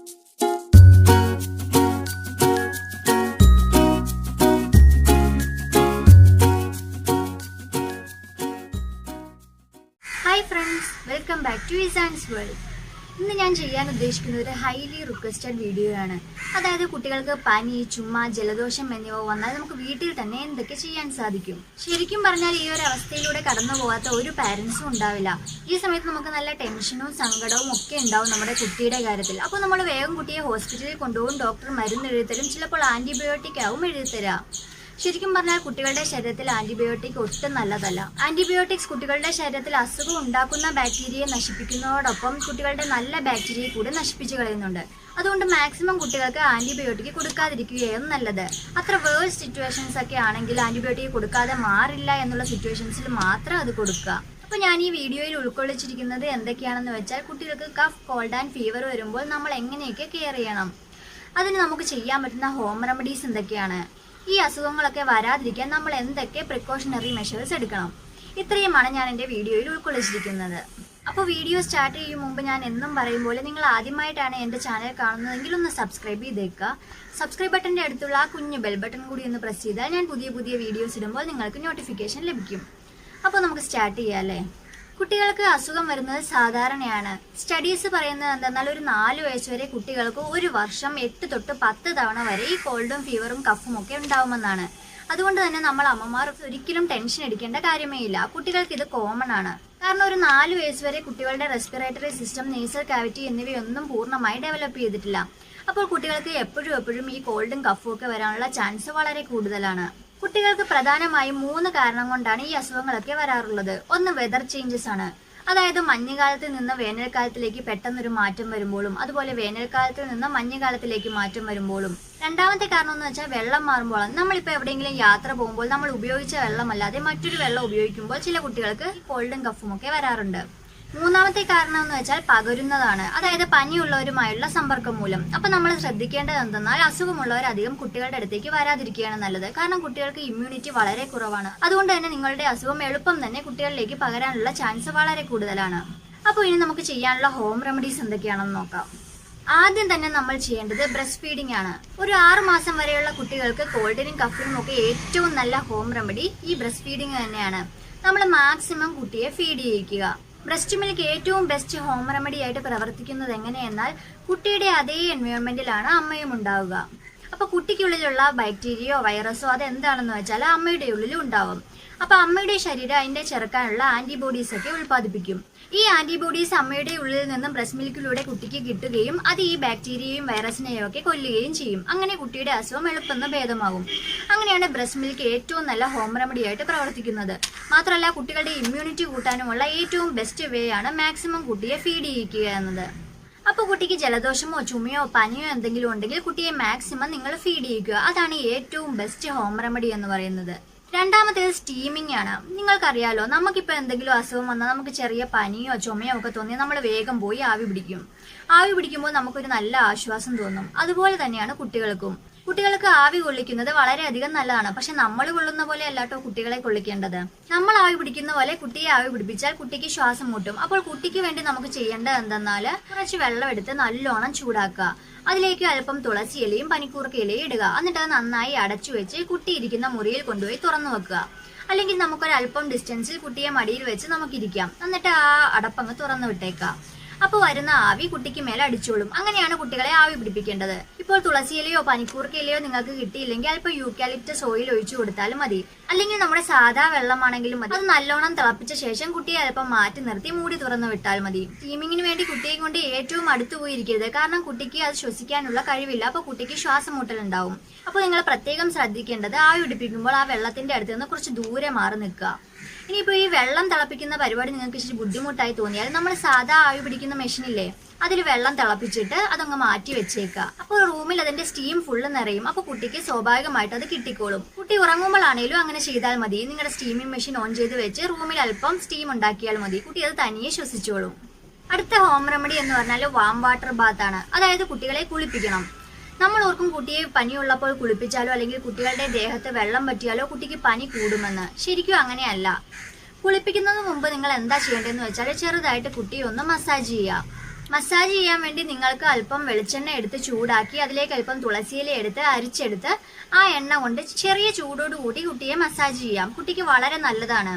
Hi friends, welcome back to Isan's world. ഇന്ന് ഞാൻ ചെയ്യാൻ ഉദ്ദേശിക്കുന്നത് ഒരു ഹൈലി റിക്വസ്റ്റഡ് വീഡിയോ ആണ്. അതായത് കുട്ടികൾക്ക് പനി, ചുമ, ജലദോഷം എന്നിവ വന്നാൽ നമുക്ക് വീട്ടിൽ തന്നെ എന്തൊക്കെ ചെയ്യാൻ സാധിക്കും. ശരിക്കും പറഞ്ഞാൽ ഈ ഒരു അവസ്ഥയിലൂടെ കടന്നു പോകാത്ത ഒരു പാരന്റ്സും ഉണ്ടാവില്ല. ഈ സമയത്ത് നമുക്ക് നല്ല ടെൻഷനും സങ്കടവും ഒക്കെ ഉണ്ടാവും നമ്മുടെ കുട്ടിയുടെ കാര്യത്തിൽ. അപ്പോൾ നമ്മൾ വേഗം കുട്ടിയെ ഹോസ്പിറ്റലിൽ കൊണ്ടുപോകും. ഡോക്ടർ മരുന്ന് എഴുതിത്തരും, ചിലപ്പോൾ ആന്റിബയോട്ടിക് ആവും എഴുതിത്തരാം. ശരിക്കും പറഞ്ഞാൽ കുട്ടികളുടെ ശരീരത്തിൽ ആന്റിബയോട്ടിക് ഒട്ടും നല്ലതല്ല. ആന്റിബയോട്ടിക്സ് കുട്ടികളുടെ ശരീരത്തിൽ അസുഖം ഉണ്ടാക്കുന്ന ബാക്ടീരിയയെ നശിപ്പിക്കുന്നതോടൊപ്പം കുട്ടികളുടെ നല്ല ബാക്ടീരിയയെ കൂടെ നശിപ്പിച്ചു കളയുന്നുണ്ട്. അതുകൊണ്ട് മാക്സിമം കുട്ടികൾക്ക് ആന്റിബയോട്ടിക് കൊടുക്കാതിരിക്കുകയും നല്ലത്. അത്ര വേഴ്സ് സിറ്റുവേഷൻസ് ഒക്കെ ആണെങ്കിൽ ആന്റിബയോട്ടിക് കൊടുക്കാതെ മാറില്ല എന്നുള്ള സിറ്റുവേഷൻസിൽ മാത്രം അത് കൊടുക്കുക. അപ്പോൾ ഞാൻ ഈ വീഡിയോയിൽ ഉൾക്കൊള്ളിച്ചിരിക്കുന്നത് എന്തൊക്കെയാണെന്ന് വെച്ചാൽ, കുട്ടികൾക്ക് കഫ്, കോൾഡ് ആൻഡ് ഫീവർ വരുമ്പോൾ നമ്മൾ എങ്ങനെയൊക്കെ കെയർ ചെയ്യണം, അതിന് നമുക്ക് ചെയ്യാൻ പറ്റുന്ന ഹോം റെമഡീസ് എന്തൊക്കെയാണ്, ഈ അസുഖങ്ങളൊക്കെ വരാതിരിക്കാൻ നമ്മൾ എന്തൊക്കെ പ്രിക്കോഷണറി മെഷേഴ്സ് എടുക്കണം, ഇത്രയുമാണ് ഞാൻ എൻ്റെ വീഡിയോയിൽ ഉൾക്കൊള്ളിച്ചിരിക്കുന്നത്. അപ്പോൾ വീഡിയോ സ്റ്റാർട്ട് ചെയ്യും മുമ്പ് ഞാൻ എന്നും പറയും പോലെ, നിങ്ങൾ ആദ്യമായിട്ടാണ് എൻ്റെ ചാനൽ കാണുന്നതെങ്കിൽ ഒന്ന് സബ്സ്ക്രൈബ് ചെയ്തേക്കുക. സബ്സ്ക്രൈബ് ബട്ടൻ്റെ അടുത്തുള്ള ആ കുഞ്ഞു ബെൽ ബട്ടൺ കൂടി ഒന്ന് പ്രസ് ചെയ്താൽ ഞാൻ പുതിയ പുതിയ വീഡിയോസ് ഇടുമ്പോൾ നിങ്ങൾക്ക് നോട്ടിഫിക്കേഷൻ ലഭിക്കും. അപ്പോൾ നമുക്ക് സ്റ്റാർട്ട് ചെയ്യാം അല്ലേ. കുട്ടികൾക്ക് അസുഖം വരുന്നത് സാധാരണയാണ്. സ്റ്റഡീസ് പറയുന്നത് എന്തെന്നാൽ ഒരു 4 വയസ്സ് വരെ കുട്ടികൾക്ക് ഒരു വർഷം 8 തൊട്ട് 10 തവണ വരെ ഈ കോൾഡും ഫീവറും കഫും ഒക്കെ ഉണ്ടാവുമെന്നാണ്. അതുകൊണ്ട് തന്നെ നമ്മൾ അമ്മമാർ ഒരിക്കലും ടെൻഷൻ അടിക്കേണ്ട കാര്യമേ ഇല്ല. കുട്ടികൾക്ക് ഇത് കോമൺ ആണ്. കാരണം ഒരു 4 വയസ്സ് വരെ കുട്ടികളുടെ റെസ്പിറേറ്ററി സിസ്റ്റം, നേസൽ കാവിറ്റി എന്നിവയൊന്നും പൂർണ്ണമായി ഡെവലപ്പ് ചെയ്തിട്ടില്ല. അപ്പോൾ കുട്ടികൾക്ക് എപ്പോഴും ഈ കോൾഡും കഫും ഒക്കെ വരാനുള്ള ചാൻസ് വളരെ കൂടുതലാണ്. കുട്ടികൾക്ക് പ്രധാനമായും 3 കാരണം കൊണ്ടാണ് ഈ അസുഖങ്ങളൊക്കെ വരാറുള്ളത്. ഒന്ന് വെതർ ചേഞ്ചസ് ആണ്. അതായത് മഞ്ഞുകാലത്ത് നിന്ന് വേനൽക്കാലത്തിലേക്ക് പെട്ടെന്നൊരു മാറ്റം വരുമ്പോഴും, അതുപോലെ വേനൽക്കാലത്തിൽ നിന്ന് മഞ്ഞുകാലത്തിലേക്ക് മാറ്റം വരുമ്പോഴും. രണ്ടാമത്തെ കാരണം എന്ന് വെച്ചാൽ വെള്ളം മാറുമ്പോഴാണ്. നമ്മളിപ്പോൾ എവിടെയെങ്കിലും യാത്ര പോകുമ്പോൾ നമ്മൾ ഉപയോഗിച്ച വെള്ളമല്ലാതെ മറ്റൊരു വെള്ളം ഉപയോഗിക്കുമ്പോൾ ചില കുട്ടികൾക്ക് കോൾഡും കഫും ഒക്കെ വരാറുണ്ട്. മൂന്നാമത്തെ കാരണം എന്ന് വെച്ചാൽ പകരുന്നതാണ്. അതായത് പനിയുള്ളവരുമായുള്ള സമ്പർക്കം മൂലം. അപ്പൊ നമ്മൾ ശ്രദ്ധിക്കേണ്ടത് എന്തെന്നാൽ, അസുഖമുള്ളവർ അധികം കുട്ടികളുടെ അടുത്തേക്ക് വരാതിരിക്കുകയാണ് നല്ലത്. കാരണം കുട്ടികൾക്ക് ഇമ്മ്യൂണിറ്റി വളരെ കുറവാണ്. അതുകൊണ്ട് തന്നെ നിങ്ങളുടെ അസുഖം എളുപ്പം തന്നെ കുട്ടികളിലേക്ക് പകരാനുള്ള ചാൻസ് വളരെ കൂടുതലാണ്. അപ്പോൾ ഇനി നമുക്ക് ചെയ്യാനുള്ള ഹോം റെമഡീസ് എന്തൊക്കെയാണെന്ന് നോക്കാം. ആദ്യം തന്നെ നമ്മൾ ചെയ്യേണ്ടത് ബ്രസ്റ്റ് ഫീഡിംഗ് ആണ്. ഒരു 6 മാസം വരെയുള്ള കുട്ടികൾക്ക് കോൾഡിനും കഫിനും ഒക്കെ ഏറ്റവും നല്ല ഹോം റെമഡി ഈ ബ്രസ്റ്റ് ഫീഡിംഗ് തന്നെയാണ്. നമ്മൾ മാക്സിമം കുട്ടിയെ ഫീഡ് ചെയ്യിക്കുക. ബ്രസ്റ്റ് മിൽക്ക് ഏറ്റവും ബെസ്റ്റ് ഹോം റെമഡി ആയിട്ട് പ്രവർത്തിക്കുന്നത് എങ്ങനെയെന്നാൽ, കുട്ടിയുടെ അതേ എൻവയോൺമെന്റിലാണ് അമ്മയും ഉണ്ടാവുക. അപ്പൊ കുട്ടിക്കുള്ളിലുള്ള ബാക്ടീരിയയോ വൈറസോ അതെന്താണെന്ന് വെച്ചാൽ അമ്മയുടെ ഉള്ളിലും ഉണ്ടാവും. അപ്പൊ അമ്മയുടെ ശരീരം അതിന്റെ ചെറുക്കാനുള്ള ആന്റിബോഡീസ് ഒക്കെ ഉൽപ്പാദിപ്പിക്കും. ഈ ആന്റിബോഡീസ് അമ്മയുടെ ഉള്ളിൽ നിന്നും ബ്രസ്റ്റ് മിൽക്കിലൂടെ കുട്ടിക്ക് കിട്ടുകയും അത് ഈ ബാക്ടീരിയയും വൈറസിനെയും ഒക്കെ കൊല്ലുകയും ചെയ്യും. അങ്ങനെ കുട്ടിയുടെ അസുഖം എളുപ്പം ഭേദമാകും. അങ്ങനെയാണ് ബ്രസ്റ്റ് മിൽക്ക് ഏറ്റവും നല്ല ഹോം റെമഡി ആയിട്ട് പ്രവർത്തിക്കുന്നത്. മാത്രമല്ല കുട്ടികളുടെ ഇമ്മ്യൂണിറ്റി കൂട്ടാനുമുള്ള ഏറ്റവും ബെസ്റ്റ് വേ ആണ് മാക്സിമം കുട്ടിയെ ഫീഡ് ചെയ്യിക്കുക എന്നത്. അപ്പോൾ കുട്ടിക്ക് ജലദോഷമോ ചുമയോ പനിയോ എന്തെങ്കിലും ഉണ്ടെങ്കിൽ കുട്ടിയെ മാക്സിമം നിങ്ങൾ ഫീഡ് ചെയ്യിക്കുക. അതാണ് ഏറ്റവും ബെസ്റ്റ് ഹോം റെമഡി എന്ന് പറയുന്നത്. രണ്ടാമത്തേത് സ്റ്റീമിംഗ് ആണ്. നിങ്ങൾക്കറിയാലോ, നമുക്കിപ്പോൾ എന്തെങ്കിലും അസുഖം വന്നാൽ നമുക്ക് ചെറിയ പനിയോ ചുമയോ ഒക്കെ തോന്നിയാൽ നമ്മൾ വേഗം പോയി ആവി പിടിക്കും. ആവി പിടിക്കുമ്പോൾ നമുക്കൊരു നല്ല ആശ്വാസം തോന്നും. അതുപോലെ തന്നെയാണ് കുട്ടികൾക്കും. കുട്ടികൾക്ക് ആവി കൊള്ളിക്കുന്നത് വളരെയധികം നല്ലതാണ്. പക്ഷെ നമ്മൾ കൊള്ളുന്ന പോലെ അല്ലാട്ടോ കുട്ടികളെ കൊള്ളിക്കേണ്ടത്. നമ്മൾ ആവി പിടിക്കുന്ന പോലെ കുട്ടിയെ ആവി പിടിപ്പിച്ചാൽ കുട്ടിക്ക് ശ്വാസം മുട്ടും. അപ്പോൾ കുട്ടിക്ക് വേണ്ടി നമുക്ക് ചെയ്യേണ്ടത് എന്തെന്നാൽ, കുറച്ച് വെള്ളം എടുത്ത് നല്ലോണം ചൂടാക്കുക. അതിലേക്ക് അല്പം തുളസി ഇലയും പനിക്കൂർക്ക ഇലയും ഇടുക. എന്നിട്ട് അത് നന്നായി അടച്ചു വെച്ച് കുട്ടി ഇരിക്കുന്ന മുറിയിൽ കൊണ്ടുപോയി തുറന്നു വെക്കുക. അല്ലെങ്കിൽ നമുക്കൊരല്പം ഡിസ്റ്റൻസിൽ കുട്ടിയെ മടിയിൽ വെച്ച് നമുക്കിരിക്കാം. എന്നിട്ട് ആ അടപ്പങ്ങ് തുറന്നു വിട്ടേക്കാം. അപ്പോൾ വരുന്ന ആവി കുട്ടിക്ക് മേലെ അടിച്ചോളും. അങ്ങനെയാണ് കുട്ടികളെ ആവി പിടിപ്പിക്കേണ്ടത്. ഇപ്പോൾ തുളസിയിലയോ പനിക്കൂർക്കയിലയോ നിങ്ങൾക്ക് കിട്ടിയില്ലെങ്കിൽ അല്പം യൂക്കാലിപ്റ്റസ് ഓയിൽ ഒഴിച്ചു കൊടുത്താലും മതി. അല്ലെങ്കിൽ നമ്മുടെ സാധാ വെള്ളമാണെങ്കിലും മതി. അത് നല്ലോണം തിളപ്പിച്ച ശേഷം കുട്ടിയെ അല്പം മാറ്റി നിർത്തി മൂടി തുറന്നു വിട്ടാൽ മതി. സ്റ്റീമിങ്ങിന് വേണ്ടി കുട്ടിയെ കൊണ്ട് ഏറ്റവും അടുത്ത് പോയിരിക്കരുത്. കാരണം കുട്ടിക്ക് അത് ശ്വസിക്കാനുള്ള കഴിവില്ല. അപ്പോൾ കുട്ടിക്ക് ശ്വാസം മുട്ടലുണ്ടാവും. അപ്പോൾ നിങ്ങൾ പ്രത്യേകം ശ്രദ്ധിക്കേണ്ടത്, ആവി പിടിപ്പിക്കുമ്പോൾ ആ വെള്ളത്തിന്റെ അടുത്ത് നിന്ന് കുറച്ച് ദൂരെ മാറി നിൽക്കുക. ഇനിയിപ്പോൾ ഈ വെള്ളം തിളപ്പിക്കുന്ന പരിപാടി നിങ്ങൾക്ക് ഇച്ചിരി ബുദ്ധിമുട്ടായി തോന്നിയാൽ നമ്മൾ സാധാ ആവി പിടിക്കുന്ന മെഷീനില്ലേ, അതിൽ വെള്ളം തിളപ്പിച്ചിട്ട് അതങ്ങ് മാറ്റി വെച്ചേക്കുക. അപ്പോൾ റൂമിൽ അതിന്റെ സ്റ്റീം ഫുള്ള് നിറയും. അപ്പോൾ കുട്ടിക്ക് സ്വാഭാവികമായിട്ട് അത് കിട്ടിക്കോളും. കുട്ടി ഉറങ്ങുമ്പോഴാണേലും അങ്ങനെ ചെയ്താൽ മതി. നിങ്ങളുടെ സ്റ്റീമിംഗ് മെഷീൻ ഓൺ ചെയ്ത് വെച്ച് റൂമിൽ അല്പം സ്റ്റീം ഉണ്ടാക്കിയാൽ മതി. കുട്ടി അത് തനിയെ ശ്വസിച്ചോളും. അടുത്ത ഹോം റെമഡി എന്ന് പറഞ്ഞാൽ വാം വാട്ടർ ബാത്ത് ആണ്. അതായത് കുട്ടികളെ കുളിപ്പിക്കണം. നമ്മൾ ഓർക്കും കുട്ടിയെ പനിയുള്ളപ്പോൾ കുളിപ്പിച്ചാലോ അല്ലെങ്കിൽ കുട്ടികളുടെ ദേഹത്ത് വെള്ളം പറ്റിയാലോ കുട്ടിക്ക് പനി കൂടുമെന്ന്. ശരിക്കും അങ്ങനെയല്ല. കുളിപ്പിക്കുന്നതിന് മുമ്പ് നിങ്ങൾ എന്താ ചെയ്യേണ്ടതെന്ന് വെച്ചാൽ, ചെറുതായിട്ട് കുട്ടിയെ ഒന്ന് മസാജ് ചെയ്യുക. മസാജ് ചെയ്യാൻ വേണ്ടി നിങ്ങൾക്ക് അല്പം വെളിച്ചെണ്ണ എടുത്ത് ചൂടാക്കി അതിലേക്ക് അല്പം തുളസിയില എടുത്ത് അരിച്ചെടുത്ത് ആ എണ്ണ കൊണ്ട് ചെറിയ ചൂടോടുകൂടി കുട്ടിയെ മസാജ് ചെയ്യാം. കുട്ടിക്ക് വളരെ നല്ലതാണ്.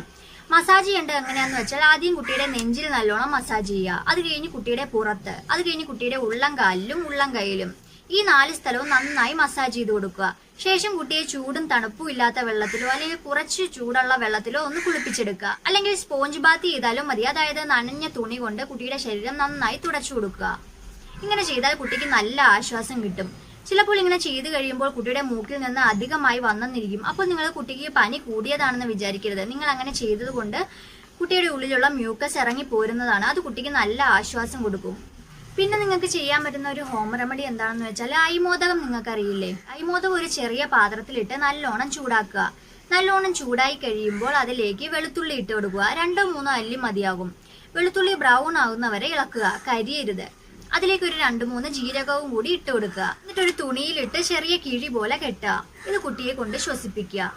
മസാജ് ചെയ്യേണ്ടത് എങ്ങനെയാന്ന് വെച്ചാൽ ആദ്യം കുട്ടിയുടെ നെഞ്ചിൽ നല്ലോണം മസാജ് ചെയ്യുക. അത് കഴിഞ്ഞ് കുട്ടിയുടെ പുറത്ത്, അത് കഴിഞ്ഞ് കുട്ടിയുടെ ഉള്ളം കാലിലും ഉള്ളം കൈയിലും, ഈ 4 സ്ഥലവും നന്നായി മസാജ് ചെയ്ത് കൊടുക്കുക. ശേഷം കുട്ടിയെ ചൂടും തണുപ്പും ഇല്ലാത്ത വെള്ളത്തിലോ അല്ലെങ്കിൽ കുറച്ച് ചൂടുള്ള വെള്ളത്തിലോ ഒന്ന് കുളിപ്പിച്ചെടുക്കുക. അല്ലെങ്കിൽ സ്പോഞ്ച് ബാത്ത് ചെയ്താലും മതി. അതായത് നനഞ്ഞ തുണി കൊണ്ട് കുട്ടിയുടെ ശരീരം നന്നായി തുടച്ചു കൊടുക്കുക. ഇങ്ങനെ ചെയ്താൽ കുട്ടിക്ക് നല്ല ആശ്വാസം കിട്ടും. ചിലപ്പോൾ ഇങ്ങനെ ചെയ്തു കഴിയുമ്പോൾ കുട്ടിയുടെ മൂക്കിൽ നിന്ന് അധികമായി വന്നെന്നിരിക്കും. അപ്പോൾ നിങ്ങൾ കുട്ടിക്ക് പനി കൂടിയതാണെന്ന് വിചാരിക്കരുത്. നിങ്ങൾ അങ്ങനെ ചെയ്തത് കൊണ്ട് കുട്ടിയുടെ ഉള്ളിലുള്ള മ്യൂക്കസ് ഇറങ്ങി പോരുന്നതാണ്. അത് കുട്ടിക്ക് നല്ല ആശ്വാസം കൊടുക്കും. പിന്നെ നിങ്ങൾക്ക് ചെയ്യാൻ പറ്റുന്ന ഒരു ഹോം റെമഡി എന്താണെന്ന് വെച്ചാൽ അയ്മോദകം നിങ്ങൾക്ക് അറിയില്ലേ? അയ്മോദകം ഒരു ചെറിയ പാത്രത്തിലിട്ട് നല്ലോണം ചൂടാക്കുക. നല്ലോണം ചൂടായി കഴിയുമ്പോൾ അതിലേക്ക് വെളുത്തുള്ളി ഇട്ട് കൊടുക്കുക. 2-3 അല്ലി മതിയാകും. വെളുത്തുള്ളി ബ്രൗൺ ആകുന്നവരെ ഇളക്കുക, കരിയരുത്. അതിലേക്ക് ഒരു 2-3 ജീരകവും കൂടി ഇട്ട് കൊടുക്കുക. എന്നിട്ടൊരു തുണിയിലിട്ട് ചെറിയ കിഴി പോലെ കെട്ടുക. ഇത് കുട്ടിയെ കൊണ്ട് ശ്വസിപ്പിക്കുക.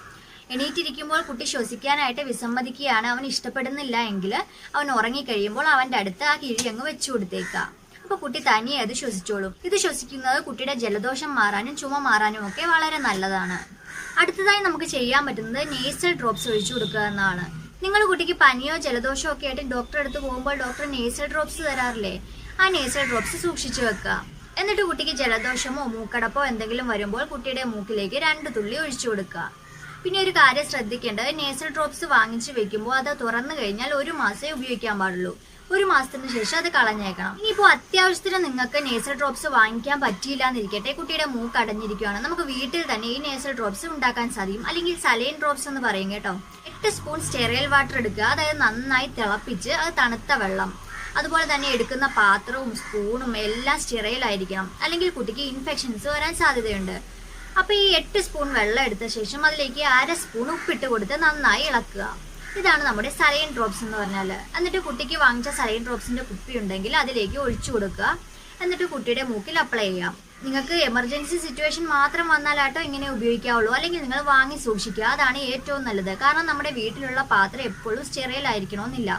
എണീറ്റിരിക്കുമ്പോൾ കുട്ടി ശ്വസിക്കാനായിട്ട് വിസമ്മതിക്കുകയാണ്, അവൻ ഇഷ്ടപ്പെടുന്നില്ല എങ്കിൽ അവൻ ഉറങ്ങിക്കഴിയുമ്പോൾ അവന്റെ അടുത്ത് ആ കിഴി അങ്ങ് വെച്ചു കൊടുത്തേക്കുക. അപ്പൊ കുട്ടി തനിയെ അത് ശ്വസിച്ചോളും. ഇത് ശ്വസിക്കുന്നത് കുട്ടിയുടെ ജലദോഷം മാറാനും ചുമ മാറാനും ഒക്കെ വളരെ നല്ലതാണ്. അടുത്തതായി നമുക്ക് ചെയ്യാൻ പറ്റുന്നത് നേസൽ ഡ്രോപ്സ് ഒഴിച്ചു കൊടുക്കുക എന്നതാണ്. നിങ്ങൾ കുട്ടിക്ക് പനിയോ ജലദോഷമോ ഒക്കെ ആയിട്ട് ഡോക്ടറെ അടുത്ത് പോകുമ്പോൾ ഡോക്ടർ നേസൽ ഡ്രോപ്സ് തരാറില്ലേ? ആ നേസൽ ഡ്രോപ്സ് സൂക്ഷിച്ചു വെക്കുക. എന്നിട്ട് കുട്ടിക്ക് ജലദോഷമോ മൂക്കടപ്പോ എന്തെങ്കിലും വരുമ്പോൾ കുട്ടിയുടെ മൂക്കിലേക്ക് 2 തുള്ളി ഒഴിച്ചു കൊടുക്കുക. പിന്നെ ഒരു കാര്യം ശ്രദ്ധിക്കേണ്ടത്, നേസൽ ഡ്രോപ്സ് വാങ്ങിച്ചു വെക്കുമ്പോൾ അത് തുറന്നു കഴിഞ്ഞാൽ 1 മാസമേ ഉപയോഗിക്കാൻ പാടുള്ളൂ. 1 മാസത്തിന് ശേഷം അത് കളഞ്ഞേക്കണം. ഇനിയിപ്പോൾ അത്യാവശ്യത്തിന് നിങ്ങൾക്ക് നേസൽ ഡ്രോപ്സ് വാങ്ങിക്കാൻ പറ്റിയില്ല എന്നിരിക്കട്ടെ, കുട്ടിയുടെ മൂക്ക് അടഞ്ഞിരിക്കുകയാണ്, നമുക്ക് വീട്ടിൽ തന്നെ ഈ നേസൽ ഡ്രോപ്സ് ഉണ്ടാക്കാൻ സാധിക്കും. അല്ലെങ്കിൽ സലൈൻ ഡ്രോപ്സ് എന്ന് പറയും കേട്ടോ. 8 സ്പൂൺ സ്റ്റെറൈൽ വാട്ടർ എടുക്കുക. അതായത് നന്നായി തിളപ്പിച്ച് അത് തണുത്ത വെള്ളം, അതുപോലെ തന്നെ എടുക്കുന്ന പാത്രവും സ്പൂണും എല്ലാം സ്റ്റെറൈൽ ആയിരിക്കണം. അല്ലെങ്കിൽ കുട്ടിക്ക് ഇൻഫെക്ഷൻസ് വരാൻ സാധ്യതയുണ്ട്. അപ്പൊ ഈ 8 സ്പൂൺ വെള്ളം എടുത്ത ശേഷം അതിലേക്ക് 1/2 സ്പൂൺ ഉപ്പിട്ട് കൊടുത്ത് നന്നായി ഇളക്കുക. ഇതാണ് നമ്മുടെ സലൈൻ ഡ്രോപ്സ് എന്ന് പറഞ്ഞാൽ. എന്നിട്ട് കുട്ടിക്ക് വാങ്ങിച്ച സലൈൻ ഡ്രോപ്സിന്റെ കുപ്പി ഉണ്ടെങ്കിൽ അതിലേക്ക് ഒഴിച്ചു കൊടുക്കുക. എന്നിട്ട് കുട്ടിയുടെ മൂക്കിൽ അപ്ലൈ ചെയ്യാം. നിങ്ങൾക്ക് എമർജൻസി സിറ്റുവേഷൻ മാത്രം വന്നാലാട്ടോ ഇങ്ങനെ ഉപയോഗിക്കാവുള്ളൂ. അല്ലെങ്കിൽ നിങ്ങൾ വാങ്ങി സൂക്ഷിക്കുക, അതാണ് ഏറ്റവും നല്ലത്. കാരണം നമ്മുടെ വീട്ടിലുള്ള പാത്രം എപ്പോഴും സ്റ്റെറൈൽ ആയിരിക്കണമെന്നില്ല.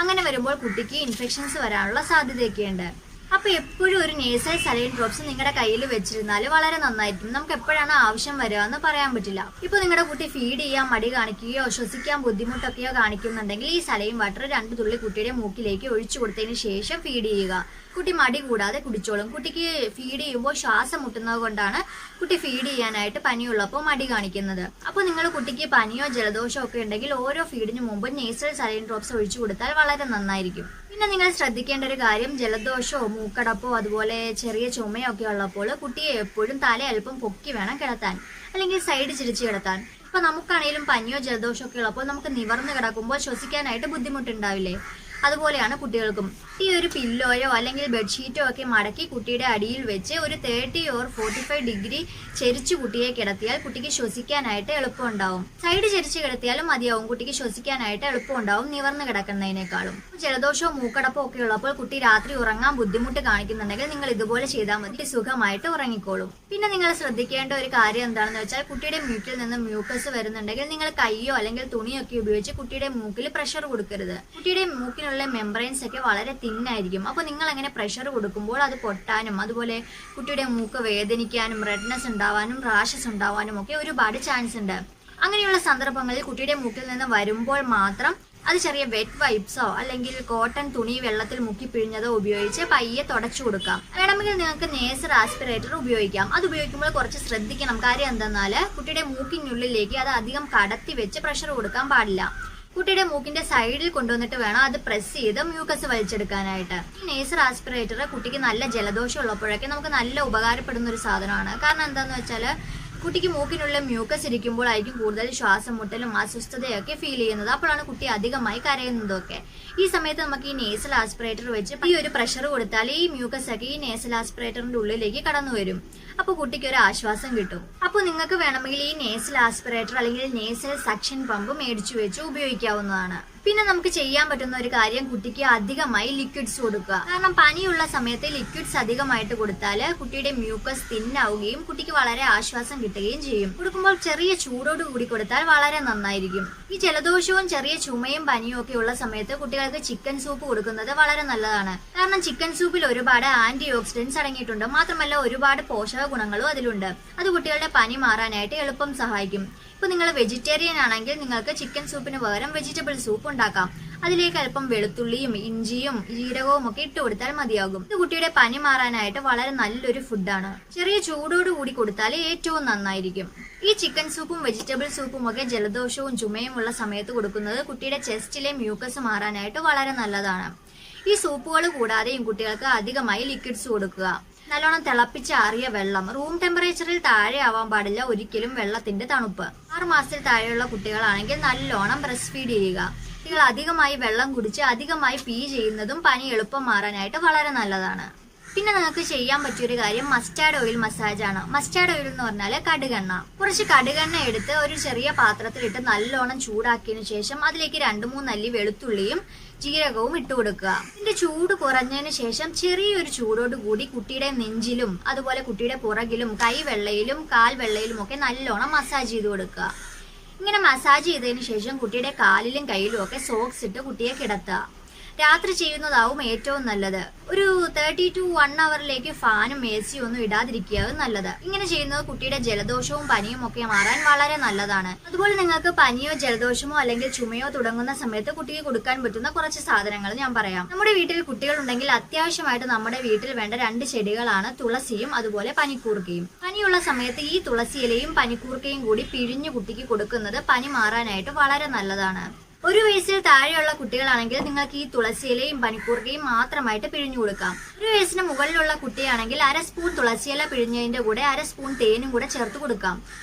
അങ്ങനെ വരുമ്പോൾ കുട്ടിക്ക് ഇൻഫെക്ഷൻസ് വരാനുള്ള സാധ്യതയൊക്കെയുണ്ട്. അപ്പൊ എപ്പോഴും ഒരു നേസൽ സലൈൻ ഡ്രോപ്സ് നിങ്ങളുടെ കയ്യിൽ വെച്ചിരുന്നാൽ വളരെ നന്നായിരിക്കും. നമുക്ക് എപ്പോഴാണ് ആവശ്യം വരിക എന്ന് പറയാൻ പറ്റില്ല. ഇപ്പൊ നിങ്ങളുടെ കുട്ടി ഫീഡ് ചെയ്യാൻ മടി കാണിക്കുകയോ ശ്വസിക്കാൻ ബുദ്ധിമുട്ടൊക്കെയോ കാണിക്കുന്നുണ്ടെങ്കിൽ ഈ സലൈൻ വാട്ടർ 2 തുള്ളി കുട്ടിയുടെ മൂക്കിലേക്ക് ഒഴിച്ചു കൊടുത്തതിന് ശേഷം ഫീഡ് ചെയ്യുക. കുട്ടി മടി കൂടാതെ കുടിച്ചോളും. കുട്ടിക്ക് ഫീഡ് ചെയ്യുമ്പോൾ ശ്വാസം മുട്ടുന്നത് കൊണ്ടാണ് കുട്ടി ഫീഡ് ചെയ്യാനായിട്ട് പനിയുള്ളപ്പോൾ മടി കാണിക്കുന്നത്. അപ്പൊ നിങ്ങൾ കുട്ടിക്ക് പനിയോ ജലദോഷമോ ഒക്കെ ഉണ്ടെങ്കിൽ ഓരോ ഫീഡിന് മുമ്പ് നേസൽ സലൈൻ ഡ്രോപ്സ് ഒഴിച്ചു കൊടുത്താൽ വളരെ നന്നായിരിക്കും. പിന്നെ നിങ്ങൾ ശ്രദ്ധിക്കേണ്ട ഒരു കാര്യം, ജലദോഷമോ മൂക്കടപ്പോ അതുപോലെ ചെറിയ ചുമയോ ഒക്കെ ഉള്ളപ്പോൾ കുട്ടിയെ എപ്പോഴും തല അല്പം പൊക്കി വേണം കിടത്താൻ, അല്ലെങ്കിൽ സൈഡ് ചിരിച്ച് കിടത്താൻ. ഇപ്പൊ നമുക്കാണെങ്കിലും പനിയോ ജലദോഷമോ ഒക്കെ ഉള്ളപ്പോൾ നമുക്ക് നിവർന്ന് കിടക്കുമ്പോൾ ശ്വസിക്കാനായിട്ട് ബുദ്ധിമുട്ടുണ്ടാവില്ലേ? അതുപോലെയാണ് കുട്ടികൾക്കും. ഈ ഒരു പില്ലോയോ അല്ലെങ്കിൽ ബെഡ്ഷീറ്റോ ഒക്കെ മടക്കി കുട്ടിയുടെ അടിയിൽ വെച്ച് ഒരു 30 or 45 ഡിഗ്രി ചെരിച്ചു കുട്ടിയെ കിടത്തിയാൽ കുട്ടിക്ക് ശ്വസിക്കാനായിട്ട് എളുപ്പമുണ്ടാവും. സൈഡ് ചെരിച്ച് കിടത്തിയാലും മതിയാവും, കുട്ടിക്ക് ശ്വസിക്കാനായിട്ട് എളുപ്പമുണ്ടാവും നിവർന്ന് കിടക്കുന്നതിനേക്കാളും. ജലദോഷമോ മൂക്കടപ്പോ ഒക്കെ ഉള്ളപ്പോൾ കുട്ടി രാത്രി ഉറങ്ങാൻ ബുദ്ധിമുട്ട് കാണിക്കുന്നുണ്ടെങ്കിൽ നിങ്ങൾ ഇതുപോലെ ചെയ്താൽ മതി, സുഖമായിട്ട് ഉറങ്ങിക്കോളും. പിന്നെ നിങ്ങൾ ശ്രദ്ധിക്കേണ്ട ഒരു കാര്യം എന്താണെന്ന് വെച്ചാൽ, കുട്ടിയുടെ മൂക്കിൽ നിന്ന് മ്യൂക്കസ് വരുന്നുണ്ടെങ്കിൽ നിങ്ങൾ കൈയോ അല്ലെങ്കിൽ തുണിയൊക്കെ ഉപയോഗിച്ച് കുട്ടിയുടെ മൂക്കിൽ പ്രഷർ കൊടുക്കരുത്. കുട്ടിയുടെ മൂക്കിനുള്ള മെംബ്രെയിൻസ് ഒക്കെ വളരെ തിന്നായിരിക്കും. അപ്പോൾ നിങ്ങൾ അങ്ങനെ പ്രഷർ കൊടുക്കുമ്പോൾ അത് പൊട്ടാനും അതുപോലെ കുട്ടിയുടെ മൂക്ക് വേദനിക്കാനും റെഡ്നെസ് ഉണ്ടാവാനും റാഷസ് ഉണ്ടാവാനും ഒക്കെ ഒരുപാട് ചാൻസ് ഉണ്ട്. അങ്ങനെയുള്ള സന്ദർഭങ്ങളിൽ കുട്ടിയുടെ മൂക്കിൽ നിന്ന് വരുമ്പോൾ മാത്രം അത് ചെറിയ വെറ്റ് വൈപ്സോ അല്ലെങ്കിൽ കോട്ടൺ തുണി വെള്ളത്തിൽ മുക്കി പിഴിഞ്ഞതോ ഉപയോഗിച്ച് പയ്യെ തുടച്ചു കൊടുക്കാം. വേണമെങ്കിൽ നിങ്ങൾക്ക് നേസൽ ആസ്പിറേറ്റർ ഉപയോഗിക്കാം. അത് ഉപയോഗിക്കുമ്പോൾ കുറച്ച് ശ്രദ്ധിക്കണം. കാര്യം എന്തെന്നാൽ കുട്ടിയുടെ മൂക്കിനുള്ളിലേക്ക് അത് അധികം കടത്തി വെച്ച് പ്രഷർ കൊടുക്കാൻ പാടില്ല. കുട്ടിയുടെ മൂക്കിന്റെ സൈഡിൽ കൊണ്ടുവന്നിട്ട് വേണം അത് പ്രസ് ചെയ്ത് മ്യൂക്കസ് വലിച്ചെടുക്കാനായിട്ട്. ഈ നേസൽ ആസ്പിറേറ്റർ കുട്ടിക്ക് നല്ല ജലദോഷം ഉള്ളപ്പോഴൊക്കെ നമുക്ക് നല്ല ഉപകാരപ്പെടുന്ന ഒരു സാധനമാണ്. കാരണം എന്താന്ന് വെച്ചാൽ കുട്ടിക്ക് മൂക്കിനുള്ള മ്യൂക്കസ് ഇരിക്കുമ്പോഴായിരിക്കും കൂടുതൽ ശ്വാസം മുട്ടലും അസ്വസ്ഥതയൊക്കെ ഫീൽ ചെയ്യുന്നത്. അപ്പോഴാണ് കുട്ടി അധികമായി കരയുന്നതൊക്കെ. ഈ സമയത്ത് നമുക്ക് ഈ നേസൽ ആസ്പിറേറ്റർ വെച്ച് ഈ ഒരു പ്രഷർ കൊടുത്താൽ ഈ മ്യൂക്കസ് ഒക്കെ ഈ നേസൽ ആസ്പിറേറ്ററിന്റെ ഉള്ളിലേക്ക് കടന്നു വരും. അപ്പൊ കുട്ടിക്ക് ഒരു ആശ്വാസം കിട്ടും. അപ്പൊ നിങ്ങൾക്ക് വേണമെങ്കിൽ ഈ നേസൽ ആസ്പിറേറ്റർ അല്ലെങ്കിൽ നേസൽ സക്ഷൻ പമ്പ് മേടിച്ചു വെച്ച് ഉപയോഗിക്കാവുന്നതാണ്. പിന്നെ നമുക്ക് ചെയ്യാൻ പറ്റുന്ന ഒരു കാര്യം കുട്ടിക്ക് അധികമായി ലിക്വിഡ്സ് കൊടുക്കുക. കാരണം പനിയുള്ള സമയത്ത് ലിക്വിഡ്സ് അധികമായിട്ട് കൊടുത്താൽ കുട്ടിയുടെ മ്യൂക്കസ് തിന്നാവുകയും കുട്ടിക്ക് വളരെ ആശ്വാസം കിട്ടുകയും ചെയ്യും. കൊടുക്കുമ്പോൾ ചെറിയ ചൂടോട് കൂടി കൊടുത്താൽ വളരെ നന്നായിരിക്കും. ഈ ജലദോഷവും ചെറിയ ചുമയും പനിയും ഒക്കെ ഉള്ള സമയത്ത് കുട്ടികൾക്ക് ചിക്കൻ സൂപ്പ് കൊടുക്കുന്നത് വളരെ നല്ലതാണ്. കാരണം ചിക്കൻ സൂപ്പിൽ ഒരുപാട് ആന്റി ഓക്സിഡന്റ്സ് അടങ്ങിയിട്ടുണ്ട്. മാത്രമല്ല ഒരുപാട് പോഷക ഗുണങ്ങളും അതിലുണ്ട്. അത് കുട്ടികളുടെ പനി മാറാനായിട്ട് എളുപ്പം സഹായിക്കും. ഇപ്പൊ നിങ്ങൾ വെജിറ്റേറിയൻ ആണെങ്കിൽ നിങ്ങൾക്ക് ചിക്കൻ സൂപ്പിന് പകരം വെജിറ്റബിൾ സൂപ്പ് ഉണ്ടാക്കാം. അതിലേക്ക് അല്പം വെളുത്തുള്ളിയും ഇഞ്ചിയും ജീരകവും ഒക്കെ ഇട്ട് കൊടുത്താൽ മതിയാകും. ഇത് കുട്ടിയുടെ പനി മാറാനായിട്ട് വളരെ നല്ലൊരു ഫുഡാണ്. ചെറിയ ചൂടോട് കൂടി കൊടുത്താൽ ഏറ്റവും നന്നായിരിക്കും. ഈ ചിക്കൻ സൂപ്പും വെജിറ്റബിൾ സൂപ്പും ഒക്കെ ജലദോഷവും ചുമയും ഉള്ള സമയത്ത് കൊടുക്കുന്നത് കുട്ടിയുടെ ചെസ്റ്റിലെ മ്യൂക്കസ് മാറാനായിട്ട് വളരെ നല്ലതാണ്. ഈ സൂപ്പുകൾ കൂടാതെയും കുട്ടികൾക്ക് അധികമായി ലിക്വിഡ്സ് കൊടുക്കുക. നല്ലോണം തിളപ്പിച്ച ആറിയ വെള്ളം, റൂം ടെമ്പറേച്ചറിൽ താഴെ ആവാൻ പാടില്ല ഒരിക്കലും വെള്ളത്തിന്റെ തണുപ്പ്. 6 മാസത്തിൽ താഴെയുള്ള കുട്ടികളാണെങ്കിൽ നല്ലോണം ബ്രസ്റ്റ് ഫീഡ് ചെയ്യുക. കുട്ടികൾ അധികമായി വെള്ളം കുടിച്ച് അധികമായി പീ ചെയ്യുന്നതും പനി എളുപ്പം മാറാനായിട്ട് വളരെ നല്ലതാണ്. പിന്നെ നിങ്ങൾക്ക് ചെയ്യാൻ പറ്റിയൊരു കാര്യം മസ്റ്റാർഡ് ഓയിൽ മസാജ് ആണ്. മസ്റ്റാർഡ് ഓയിൽ എന്ന് പറഞ്ഞാൽ കടുകെണ്ണ. കുറച്ച് കടുകെണ്ണ എടുത്ത് ഒരു ചെറിയ പാത്രത്തിലിട്ട് നല്ലോണം ചൂടാക്കിയതിനു ശേഷം അതിലേക്ക് 2-3 അല്ലി വെളുത്തുള്ളിയും ജീരകവും ഇട്ട് കൊടുക്കുക. ഇതിന്റെ ചൂട് കുറഞ്ഞതിന് ശേഷം ചെറിയൊരു ചൂടോട് കൂടി കുട്ടിയുടെ നെഞ്ചിലും അതുപോലെ കുട്ടിയുടെ പുറകിലും കൈവെള്ളയിലും കാൽവെള്ളയിലും ഒക്കെ നല്ലോണം മസാജ് ചെയ്ത് കൊടുക്കുക. ഇങ്ങനെ മസാജ് ചെയ്തതിന് ശേഷം കുട്ടിയുടെ കാലിലും കയ്യിലും ഒക്കെ സോക്സ് ഇട്ട് കുട്ടിയെ കിടത്തുക. രാത്രി ചെയ്യുന്നതാവും ഏറ്റവും നല്ലത്. ഒരു 30 to 1 അവറിലേക്ക് ഫാനും AC ഒന്നും ഇടാതിരിക്കുകയാവും നല്ലത്. ഇങ്ങനെ ചെയ്യുന്നത് കുട്ടിയുടെ ജലദോഷവും പനിയും ഒക്കെ മാറാൻ വളരെ നല്ലതാണ്. അതുപോലെ നിങ്ങൾക്ക് പനിയോ ജലദോഷമോ അല്ലെങ്കിൽ ചുമയോ തുടങ്ങുന്ന സമയത്ത് കുട്ടിക്ക് കൊടുക്കാൻ പറ്റുന്ന കുറച്ച് സാധനങ്ങൾ ഞാൻ പറയാം. നമ്മുടെ വീട്ടിൽ കുട്ടികൾ ഉണ്ടെങ്കിൽ അത്യാവശ്യമായിട്ട് നമ്മുടെ വീട്ടിൽ വേണ്ട 2 ചെടികളാണ് തുളസിയും അതുപോലെ പനിക്കൂർക്കയും. പനിയുള്ള സമയത്ത് ഈ തുളസിയിലയും പനിക്കൂർക്കയും കൂടി പിഴിഞ്ഞു കുട്ടിക്ക് കൊടുക്കുന്നത് പനി മാറാനായിട്ട് വളരെ നല്ലതാണ്. 1 വയസ്സിൽ താഴെയുള്ള കുട്ടികളാണെങ്കിൽ നിങ്ങൾക്ക് ഈ തുളസിയിലയും പനിക്കൂർക്കയും മാത്രമായിട്ട് പിഴിഞ്ഞു കൊടുക്കാം. 1 വയസ്സിന് മുകളിലുള്ള കുട്ടിയാണെങ്കിൽ 1/2 സ്പൂൺ തുളസിയില പിഴിഞ്ഞതിന്റെ കൂടെ 1/2 സ്പൂൺ തേനും കൂടെ ചേർത്ത് കൊടുക്കാം.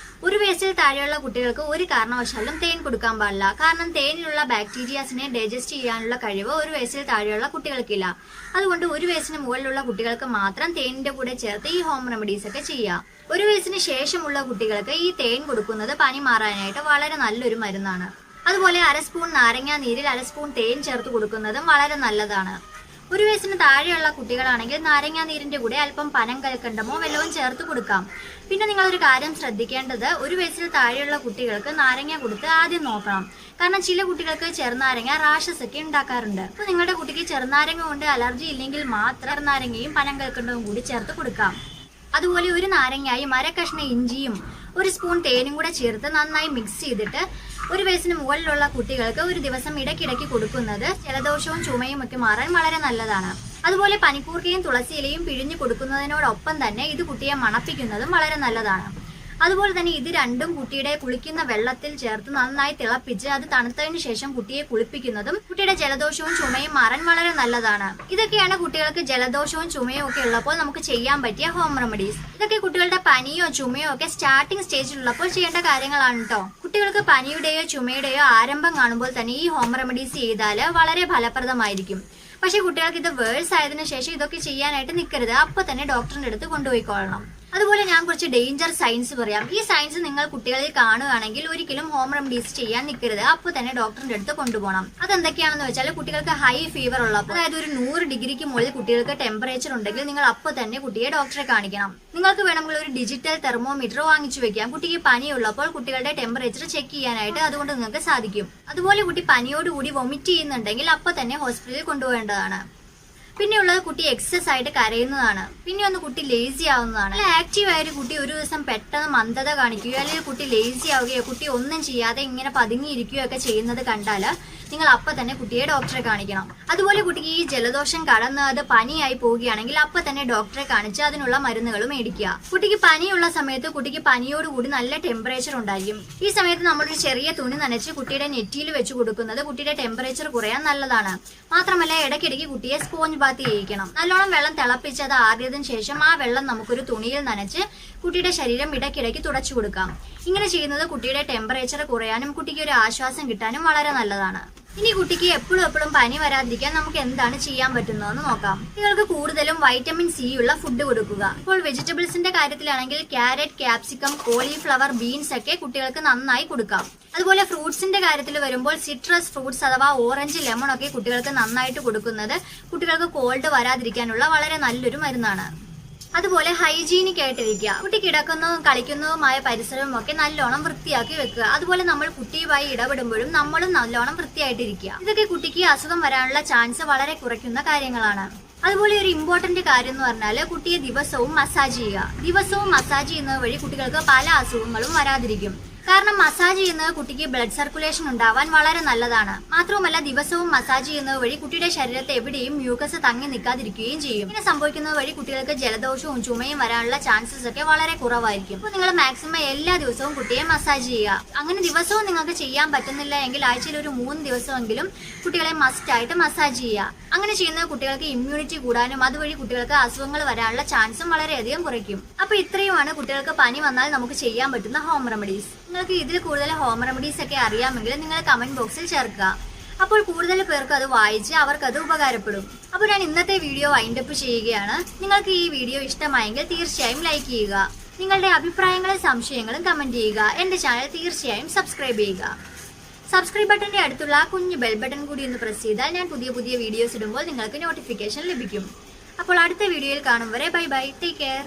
1 വയസ്സിൽ താഴെയുള്ള കുട്ടികൾക്ക് ഒരു കാരണവശാലും തേൻ കൊടുക്കാൻ പാടില്ല. കാരണം തേനിലുള്ള ബാക്ടീരിയാസിനെ ഡൈജസ്റ്റ് ചെയ്യാനുള്ള കഴിവ് 1 വയസ്സിൽ താഴെയുള്ള കുട്ടികൾക്കില്ല. അതുകൊണ്ട് 1 വയസ്സിന് മുകളിലുള്ള കുട്ടികൾക്ക് മാത്രം തേനിന്റെ കൂടെ ചേർത്ത് ഈ ഹോം റെമഡീസ് ഒക്കെ ചെയ്യാം. 1 വയസ്സിന് ശേഷമുള്ള കുട്ടികൾക്ക് ഈ തേൻ കൊടുക്കുന്നത് പനി മാറാനായിട്ട് വളരെ നല്ലൊരു മരുന്നാണ്. അതുപോലെ 1/2 സ്പൂൺ നാരങ്ങാ നീരിൽ 1/2 സ്പൂൺ തേൻ ചേർത്ത് കൊടുക്കുന്നതും വളരെ നല്ലതാണ്. 1 വയസ്സിന് താഴെയുള്ള കുട്ടികളാണെങ്കിൽ നാരങ്ങാ നീരിന്റെ കൂടെ അല്പം പനം കൽക്കണ്ടമോ വെള്ളവും ചേർത്ത് കൊടുക്കാം. പിന്നെ നിങ്ങളൊരു കാര്യം ശ്രദ്ധിക്കേണ്ടത് 1 വയസ്സിൽ താഴെയുള്ള കുട്ടികൾക്ക് നാരങ്ങ കൊടുത്ത് ആദ്യം നോക്കണം. കാരണം ചില കുട്ടികൾക്ക് ചെറുനാരങ്ങ റാഷസ് ഒക്കെ ഉണ്ടാക്കാറുണ്ട്. അപ്പൊ നിങ്ങളുടെ കുട്ടിക്ക് ചെറുനാരങ്ങ കൊണ്ട് അലർജി ഇല്ലെങ്കിൽ മാത്രം ചെറുനാരങ്ങയും പനം കൽക്കണ്ടവും കൂടി ചേർത്ത് കൊടുക്കാം. അതുപോലെ 1 നാരങ്ങയും 1/2 കഷ്ണം ഇഞ്ചിയും 1 സ്പൂൺ തേനും കൂടെ ചേർത്ത് നന്നായി മിക്സ് ചെയ്തിട്ട് 1 വയസ്സിന് മുകളിലുള്ള കുട്ടികൾക്ക് ഒരു ദിവസം ഇടയ്ക്കിടയ്ക്ക് കൊടുക്കുന്നത് ജലദോഷവും ചുമയും ഒക്കെ മാറാൻ വളരെ നല്ലതാണ്. അതുപോലെ പനിക്കൂർക്കയും തുളസിയിലയും പിഴിഞ്ഞു കൊടുക്കുന്നതിനോടൊപ്പം തന്നെ ഇത് കുട്ടിയെ മണപ്പിക്കുന്നതും വളരെ നല്ലതാണ്. അതുപോലെ തന്നെ ഇത് രണ്ടും കുട്ടിയുടെ കുളിക്കുന്ന വെള്ളത്തിൽ ചേർത്ത് നന്നായി തിളപ്പിച്ച് അത് തണുത്തതിന് ശേഷം കുട്ടിയെ കുളിപ്പിക്കുന്നതും കുട്ടിയുടെ ജലദോഷവും ചുമയും മാറാൻ വളരെ നല്ലതാണ്. ഇതൊക്കെയാണ് കുട്ടികൾക്ക് ജലദോഷവും ചുമയും ഒക്കെ ഉള്ളപ്പോൾ നമുക്ക് ചെയ്യാൻ പറ്റിയ ഹോം റെമഡീസ്. ഇതൊക്കെ കുട്ടികളുടെ പനിയോ ചുമയോ ഒക്കെ സ്റ്റാർട്ടിംഗ് സ്റ്റേജിലുള്ളപ്പോൾ ചെയ്യേണ്ട കാര്യങ്ങളാണ് കേട്ടോ. കുട്ടികൾക്ക് പനിയുടെയോ ചുമയുടെയോ ആരംഭം കാണുമ്പോൾ തന്നെ ഈ ഹോം റെമഡീസ് ചെയ്താൽ വളരെ ഫലപ്രദമായിരിക്കും. പക്ഷെ കുട്ടികൾക്ക് ഇത് വേഴ്സ് ആയതിനു ശേഷം ഇതൊക്കെ ചെയ്യാനായിട്ട് നിൽക്കരുത്. അപ്പൊ തന്നെ ഡോക്ടറിന്റെ അടുത്ത് കൊണ്ടുപോയിക്കൊള്ളണം. അതുപോലെ ഞാൻ കുറച്ച് ഡേഞ്ചർ സൈൻസ് പറയാം. ഈ സൈൻസ് നിങ്ങൾ കുട്ടികളിൽ കാണുകയാണെങ്കിൽ ഒരിക്കലും ഹോം റെമഡീസ് ചെയ്യാൻ നിൽക്കരുത്. അപ്പോൾ തന്നെ ഡോക്ടറിന്റെ അടുത്ത് കൊണ്ടുപോകണം. അതെന്തൊക്കെയാണെന്ന് വെച്ചാൽ കുട്ടികൾക്ക് ഹൈ ഫീവർ ഉള്ളപ്പോൾ, അതായത് ഒരു 100 ഡിഗ്രിക്ക് മുകളിൽ കുട്ടികൾക്ക് ടെമ്പറേച്ചർ ഉണ്ടെങ്കിൽ നിങ്ങൾ അപ്പോൾ തന്നെ കുട്ടിയെ ഡോക്ടറെ കാണിക്കണം. നിങ്ങൾക്ക് വേണമെങ്കിൽ ഒരു ഡിജിറ്റൽ തെർമോമീറ്റർ വാങ്ങിച്ചു വെക്കാം. കുട്ടിക്ക് പനിയുള്ളപ്പോൾ കുട്ടികളുടെ ടെമ്പറേച്ചർ ചെക്ക് ചെയ്യാനായിട്ട് അതുകൊണ്ട് നിങ്ങൾക്ക് സാധിക്കും. അതുപോലെ കുട്ടി പനിയോടുകൂടി വൊമിറ്റ് ചെയ്യുന്നുണ്ടെങ്കിൽ അപ്പോൾ തന്നെ ഹോസ്പിറ്റലിൽ കൊണ്ടുപോകേണ്ടതാണ്. പിന്നെയുള്ളത് കുട്ടി എക്സസ് ആയിട്ട് കരയുന്നതാണ്. പിന്നെ ഒന്ന് കുട്ടി ലേസി ആവുന്നതാണ്. ആക്റ്റീവ് ആയ ഒരു കുട്ടി ഒരു ദിവസം പെട്ടെന്ന് മന്ദത കാണിക്കുകയോ അല്ലെങ്കിൽ കുട്ടി ലേസി ആവുകയോ കുട്ടി ഒന്നും ചെയ്യാതെ ഇങ്ങനെ പതുങ്ങിയിരിക്കുകയോ ഒക്കെ ചെയ്യുന്നത് കണ്ടാൽ നിങ്ങൾ അപ്പൊ തന്നെ കുട്ടിയെ ഡോക്ടറെ കാണിക്കണം. അതുപോലെ കുട്ടിക്ക് ഈ ജലദോഷം കടന്ന് അത് പനിയായി പോവുകയാണെങ്കിൽ അപ്പൊ തന്നെ ഡോക്ടറെ കാണിച്ച് അതിനുള്ള മരുന്നുകൾ മേടിക്കുക. കുട്ടിക്ക് പനിയുള്ള സമയത്ത് കുട്ടിക്ക് പനിയോടുകൂടി നല്ല ടെമ്പറേച്ചർ ഉണ്ടായിരിക്കും. ഈ സമയത്ത് നമ്മളൊരു ചെറിയ തുണി നനച്ച് കുട്ടിയുടെ നെറ്റിയിൽ വെച്ച് കൊടുക്കുന്നത് കുട്ടിയുടെ ടെമ്പറേച്ചർ കുറയാൻ നല്ലതാണ്. മാത്രമല്ല ഇടയ്ക്കിടയ്ക്ക് കുട്ടിയെ സ്പോഞ്ച് ബാത്ത് ചെയ്യിക്കണം. നല്ലോണം വെള്ളം തിളപ്പിച്ച് അത് ആറിയതിനു ശേഷം ആ വെള്ളം നമുക്കൊരു തുണിയിൽ നനച്ച് കുട്ടിയുടെ ശരീരം ഇടയ്ക്കിടയ്ക്ക് തുടച്ചു കൊടുക്കാം. ഇങ്ങനെ ചെയ്യുന്നത് കുട്ടിയുടെ ടെമ്പറേച്ചർ കുറയാനും കുട്ടിക്ക് ഒരു ആശ്വാസം കിട്ടാനും വളരെ നല്ലതാണ്. ഇനി കുട്ടിക്ക് എപ്പോഴും പനി വരാതിരിക്കാൻ നമുക്ക് എന്താണ് ചെയ്യാൻ പറ്റുന്നതെന്ന് നോക്കാം. കുട്ടികൾക്ക് കൂടുതലും വൈറ്റമിൻ സി ഉള്ള ഫുഡ് കൊടുക്കുക. ഇപ്പോൾ വെജിറ്റബിൾസിന്റെ കാര്യത്തിലാണെങ്കിൽ ക്യാരറ്റ്, ക്യാപ്സിക്കം, കോളിഫ്ലവർ, ബീൻസ് ഒക്കെ കുട്ടികൾക്ക് നന്നായി കൊടുക്കാം. അതുപോലെ ഫ്രൂട്ട്സിന്റെ കാര്യത്തിൽ വരുമ്പോൾ സിട്രസ് ഫ്രൂട്ട്സ് അഥവാ ഓറഞ്ച്, ലെമൺ ഒക്കെ കുട്ടികൾക്ക് നന്നായിട്ട് കൊടുക്കുന്നത് കുട്ടികൾക്ക് കോൾഡ് വരാതിരിക്കാനുള്ള വളരെ നല്ലൊരു മരുന്നാണ്. അതുപോലെ ഹൈജീനിക് ആയിട്ടിരിക്കുക. കുട്ടി കിടക്കുന്നതും കളിക്കുന്നതുമായ പരിസരവും ഒക്കെ നല്ലോണം വൃത്തിയാക്കി വെക്കുക. അതുപോലെ നമ്മൾ കുട്ടിയുമായി ഇടപെടുമ്പോഴും നമ്മളും നല്ലോണം വൃത്തിയായിട്ടിരിക്കുക. ഇതൊക്കെ കുട്ടിക്ക് അസുഖം വരാനുള്ള ചാൻസ് വളരെ കുറയ്ക്കുന്ന കാര്യങ്ങളാണ്. അതുപോലെ ഒരു ഇമ്പോർട്ടന്റ് കാര്യം എന്ന് പറഞ്ഞാൽ കുട്ടിയെ ദിവസവും മസാജ് ചെയ്യുക. ദിവസവും മസാജ് ചെയ്യുന്നത് വഴി കുട്ടികൾക്ക് പല അസുഖങ്ങളും വരാതിരിക്കും. കാരണം മസാജ് ചെയ്യുന്നത് കുട്ടിക്ക് ബ്ലഡ് സർക്കുലേഷൻ ഉണ്ടാവാൻ വളരെ നല്ലതാണ്. മാത്രവുമല്ല ദിവസവും മസാജ് ചെയ്യുന്നത് വഴി കുട്ടിയുടെ ശരീരത്തെ എവിടെയും മ്യൂക്കസ് തങ്ങി നിൽക്കാതിരിക്കുകയും ചെയ്യും. ഇങ്ങനെ സംഭവിക്കുന്നത് വഴി കുട്ടികൾക്ക് ജലദോഷവും ചുമയും വരാനുള്ള ചാൻസസ് ഒക്കെ വളരെ കുറവായിരിക്കും. അപ്പോൾ നിങ്ങൾ മാക്സിമം എല്ലാ ദിവസവും കുട്ടിയെ മസാജ് ചെയ്യുക. അങ്ങനെ ദിവസവും നിങ്ങൾക്ക് ചെയ്യാൻ പറ്റുന്നില്ല എങ്കിൽ ആഴ്ചയിൽ ഒരു 3 ദിവസമെങ്കിലും കുട്ടികളെ മസ്റ്റ് ആയിട്ട് മസാജ് ചെയ്യുക. അങ്ങനെ ചെയ്യുന്നത് കുട്ടികൾക്ക് ഇമ്മ്യൂണിറ്റി കൂടാനും അതുവഴി കുട്ടികൾക്ക് അസുഖങ്ങൾ വരാനുള്ള ചാൻസും വളരെയധികം കുറയ്ക്കും. അപ്പൊ ഇത്രയുമാണ് കുട്ടികൾക്ക് പനി വന്നാൽ നമുക്ക് ചെയ്യാൻ പറ്റുന്ന ഹോം റെമഡീസ്. നിങ്ങൾക്ക് ഇതിൽ കൂടുതൽ ഹോം റെമഡീസ് ഒക്കെ അറിയാമെങ്കിൽ നിങ്ങൾ കമന്റ് ബോക്സിൽ ചേർക്കുക. അപ്പോൾ കൂടുതൽ പേർക്ക് അത് വായിച്ച് അവർക്ക് അത് ഉപകാരപ്പെടും. അപ്പോൾ ഞാൻ ഇന്നത്തെ വീഡിയോ വൈൻഡപ്പ് ചെയ്യുകയാണ്. നിങ്ങൾക്ക് ഈ വീഡിയോ ഇഷ്ടമായെങ്കിൽ തീർച്ചയായും ലൈക്ക് ചെയ്യുക. നിങ്ങളുടെ അഭിപ്രായങ്ങളും സംശയങ്ങളും കമന്റ് ചെയ്യുക. എന്റെ ചാനൽ തീർച്ചയായും സബ്സ്ക്രൈബ് ചെയ്യുക. സബ്സ്ക്രൈബ് ബട്ടന്റെ അടുത്തുള്ള കുഞ്ഞു ബെൽ ബട്ടൺ കൂടി ഒന്ന് പ്രസ് ചെയ്താൽ ഞാൻ പുതിയ വീഡിയോസ് ഇടുമ്പോൾ നിങ്ങൾക്ക് നോട്ടിഫിക്കേഷൻ ലഭിക്കും. അപ്പോൾ അടുത്ത വീഡിയോയിൽ കാണും വരെ ബൈ ബൈ, ടേക്ക് കെയർ.